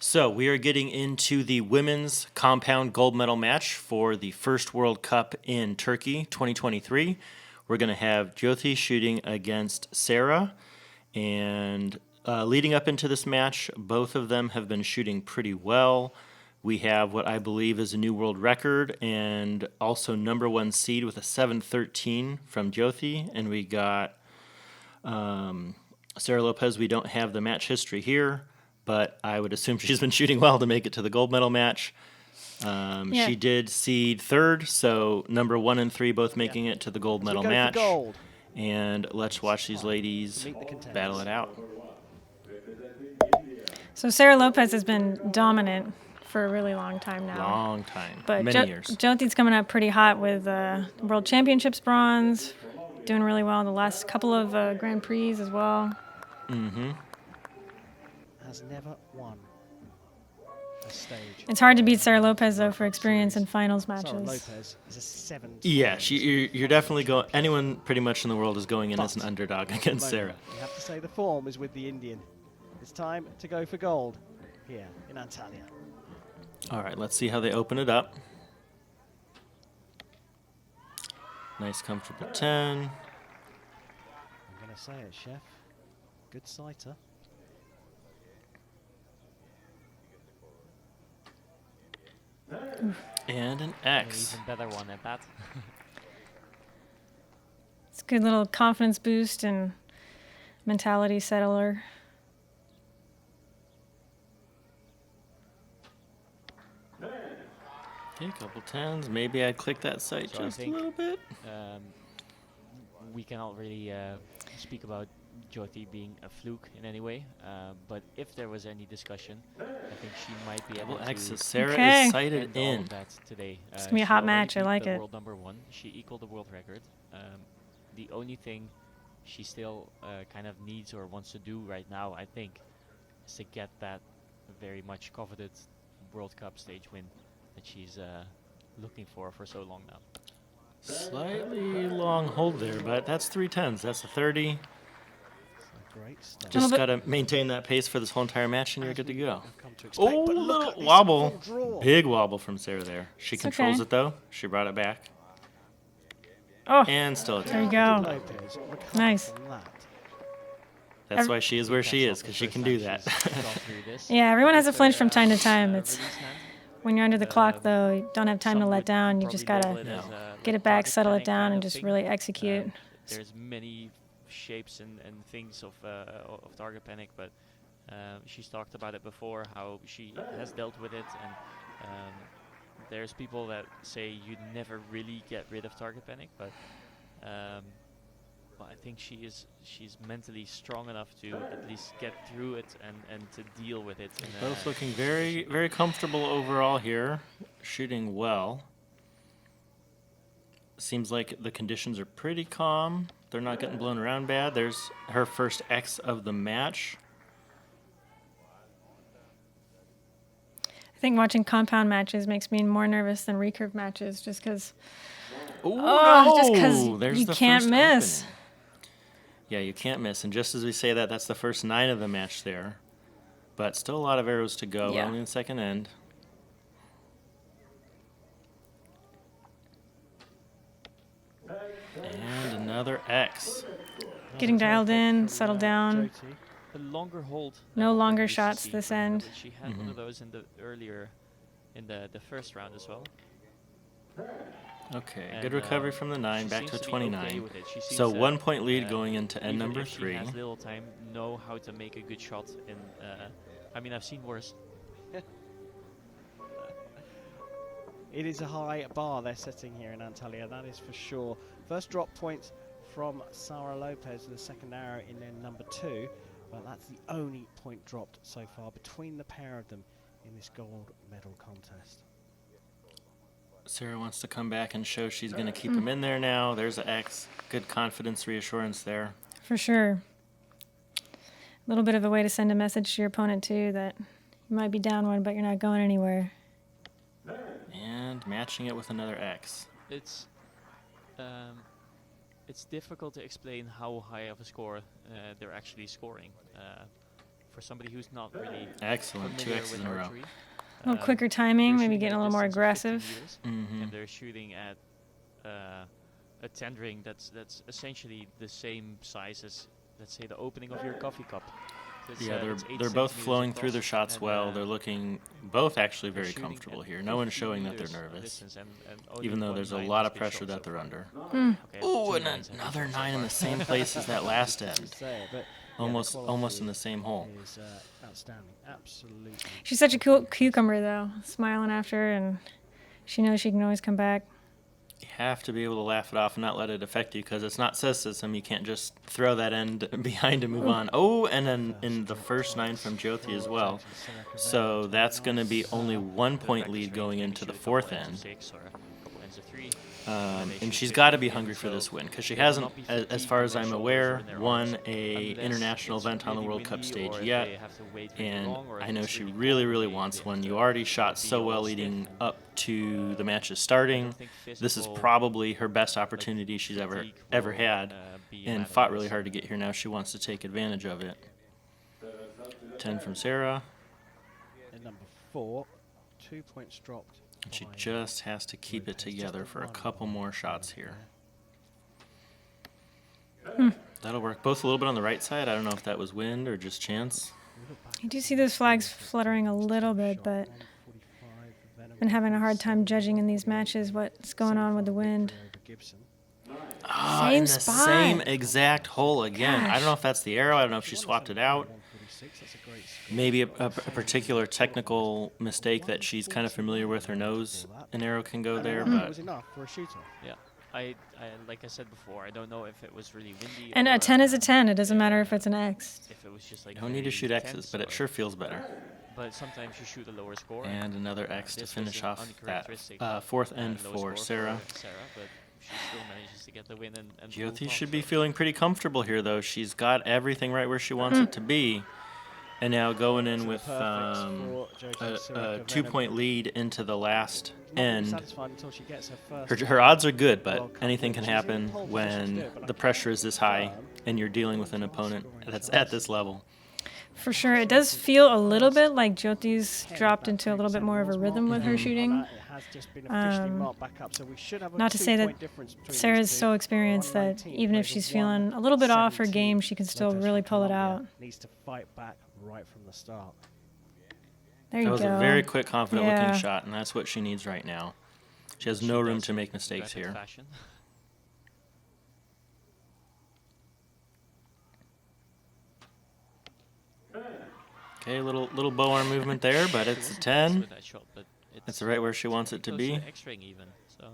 So we are getting into the women's compound gold medal match for the first World Cup in Turkey 2023. We're going to have Jyothi shooting against Sara. And leading up into this match, both of them have been shooting pretty well. We have what I believe is a new world record and also number one seed with a 7-13 from Jyothi. And we got Sara Lopez. We don't have the match history here, but I would assume she's been shooting well to make it to the gold medal match. She did seed third, so number 1 and 3 both making it to the gold medal match. And let's watch these ladies battle it out. So Sara Lopez has been dominant for a really long time now. Long time, but many years. Jyothi's coming up pretty hot with World Championships bronze, doing really well in the last couple of Grand Prix as well. Mm-hmm. Has never won a stage. It's hard to beat Sara Lopez, though, for experience in finals matches. Sara Lopez is a 7. Yeah, you're definitely going. Anyone pretty much in the world is going in as an underdog against Sara. You have to say the form is with the Indian. It's time to go for gold here in Antalya. All right, let's see how they open it up. Nice, comfortable 10. I'm going to say it, Chef. Good sighter. And an X. Even better one at that. It's a good little confidence boost and mentality settler. Okay, a couple 10s. Maybe I'd click that site So just a little bit. We cannot really speak about Jyothi being a fluke in any way, but if there was any discussion, I think she might be able to. Sara Okay. is sighted end all in. of that today. It's gonna be a She hot already match, I beat like the it. World number 1. She equaled the world record. The only thing she still kind of needs or wants to do right now, I think, is to get that very much coveted World Cup stage win that she's looking for so long now. Slightly long hold there, but that's 3 10s. That's a 30. Great stuff. Just got to maintain that pace for this whole entire match, and you're good to go. Come to expect, Oh, but look little at this wobble. full draw. Big wobble from Sara there. She It's controls okay. it, though. She brought it back. Oh, And still a there 10. you go. Lopez recovered Nice. from that. That's why she is where she is, because she can do that. Yeah, everyone has a flinch from time to time. It's when you're under the clock, though, you don't have time to let down. You just gotta get it back, settle it down, and just really execute. There's many shapes and things of target panic, but she's talked about it before, how she has dealt with it, and there's people that say you never really get rid of target panic, but I think she's mentally strong enough to at least get through it and to deal with it. Both looking very, very comfortable overall here, shooting well. Seems like the conditions are pretty calm. They're not getting blown around bad. There's her first X of the match. I think watching compound matches makes me more nervous than recurve matches, just because. Oh, just because you can't miss. Opening. Yeah, you can't miss. And just as we say that, that's the first 9 of the match there. But still a lot of arrows to go. Yeah. Only in the second end. And another X. Getting dialed in, settled down. Jyothi. The longer hold. No longer we used to shots see, this for example, end. She had one of those in the earlier, in the first round as well. Okay, And, good recovery from the 9, she back to seems a be okay 29. with it. She So seems, 1 point lead going into end even number if she 3. has little time, know how to make a good shot. In, I mean, I've seen worse. It is a high bar they're setting here in Antalya, that is for sure. First drop point from Sara Lopez, the second arrow in end number 2. But that's the only point dropped so far between the pair of them in this gold medal contest. Sara wants to come back and show she's going to keep him in there now. There's an X. Good confidence reassurance there. For sure. A little bit of a way to send a message to your opponent, too, that you might be down one, but you're not going anywhere. And matching it with another X. It's difficult to explain how high of a score they're actually scoring. for somebody who's not really Excellent. 2 familiar X's with in a row. archery, A little quicker timing, they're maybe shooting getting at a little more distance of 50 aggressive. meters, Mm-hmm. and they're shooting at a tendering that's essentially the same size as, let's say, the opening of your coffee cup. So it's, Yeah, it's 8 they're both centimeters flowing through across, their shots and, well. They're looking both actually they're very shooting comfortable at here. No one's 50 showing that they're meters nervous, distance, and only even though one there's a 9 lot has of been pressure shot that so they're far. under. Okay, Oh, 2 and nines have been another shot so 9 in far. the same place as that last end. But Almost in the same hole. is outstanding. Absolutely. She's such a cool cucumber, though, smiling after her, and she knows she can always come back. You have to be able to laugh it off and not let it affect you, because it's not cessism. You can't just throw that end behind and move on. Oh, and then in the first 9 from Jyothi as well. So that's going to be only 1 point lead going into the 4th end. And she's got to be hungry for this win, because she hasn't, as far as I'm aware, won a international event on the World Cup stage yet. And I know she really, really wants one. You already shot so well leading up to the matches starting. This is probably her best opportunity she's ever had, and fought really hard to get here. Now she wants to take advantage of it. 10 from Sara. And number 4, 2 points dropped. And she just has to keep it together for a couple more shots here. That'll work. Both a little bit on the right side. I don't know if that was wind or just chance. I do see those flags fluttering a little bit, but I've been having a hard time judging in these matches what's going on with the wind. Ah, Same in the spot. same exact hole again. I Gosh. don't know if that's the arrow. I don't know if she swapped it out. Maybe a particular technical mistake that she's kind of familiar with. Her nose, an arrow can go there, Was but enough for a shooter. Yeah, I like I said before, I don't know if it was really windy. And or, a 10 is a 10. It doesn't matter if it's an X. If it was just like you don't need to very shoot X's, tense but it or- sure feels better. But sometimes you shoot a lower score. And another X to This was finish an off that uncharacteristic, 4th end low for score Sara. Sara, but she still manages to get the win and Jyothi move on, should so- be feeling pretty comfortable here, though. She's got everything right where she wants it to be. And now going in with a 2-point lead into the last end. Her odds are good, but anything can happen when the pressure is this high and you're dealing with an opponent that's at this level. For sure. It does feel a little bit like Jyoti's dropped into a little bit more of a rhythm with her shooting. Not to say that Sarah's so experienced that even if she's feeling a little bit off her game, she can still really pull it out. Needs to fight back right from the start. There you That was go. a very quick, confident Yeah. looking shot, and that's what she needs right now. She has no room to make mistakes rapid here. fashion. Okay, little bow arm movement there, but it's a 10. With that shot, but It's right where she wants it to close be. the X-ring even. So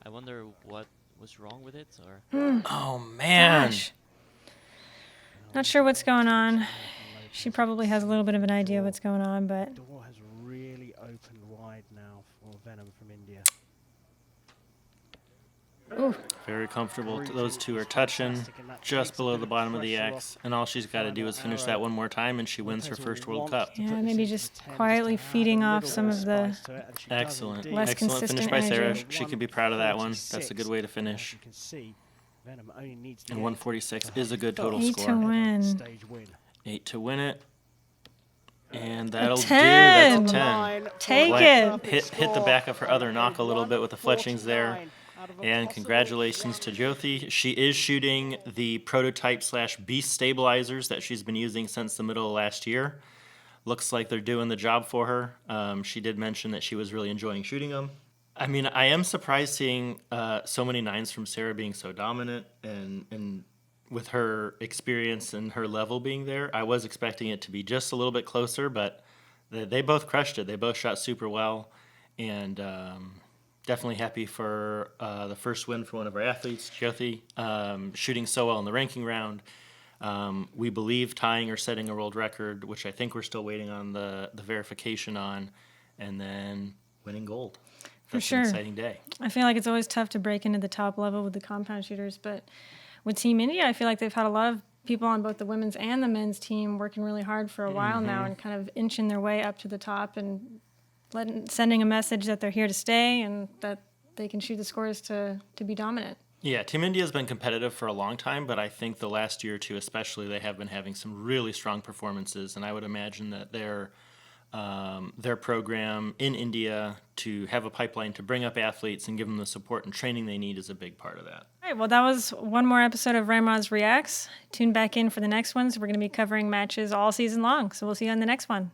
I wonder what was wrong with it, or Oh, man. Gosh. Not sure what's going on. She probably has a little bit of an idea what's going on, but Door has really opened wide now for Vennam from India. Very comfortable. Those two are touching just below the bottom of the X, and all she's got to do is finish that one more time, and she wins her first World Cup. yeah, maybe just quietly feeding off some of the Excellent. Less Excellent finish consistent by Sara. energy. She could be proud of that one. That's a good way to finish. You can see, Vennam only needs to And get 146 is a good total 8 to score. win. stage win. 8 to win it. And that'll do. 10. That's a 10. Take Like, it. hit the back of her other knock a little bit with the fletchings there. And congratulations to Jyothi. She is shooting the prototype/beast stabilizers that she's been using since the middle of last year. Looks like they're doing the job for her. She did mention that she was really enjoying shooting them. I mean, I am surprised seeing so many 9s from Sara being so dominant, and with her experience and her level being there. I was expecting it to be just a little bit closer, but they both crushed it. They both shot super well, and definitely happy for the first win for one of our athletes, Jyothi, shooting so well in the ranking round. We believe tying or setting a world record, which I think we're still waiting on the verification on, and then winning gold. That's sure. an exciting day. I feel like it's always tough to break into the top level with the compound shooters, but with Team India, I feel like they've had a lot of people on both the women's and the men's team working really hard for a while now and kind of inching their way up to the top and sending a message that they're here to stay and that they can shoot the scores to be dominant. Yeah, Team India has been competitive for a long time, but I think the last year or two especially, they have been having some really strong performances, and I would imagine that their program in India to have a pipeline to bring up athletes and give them the support and training they need is a big part of that. All right, well, that was one more episode of RamRods Reacts. Tune back in for the next ones. We're going to be covering matches all season long, so we'll see you on the next one.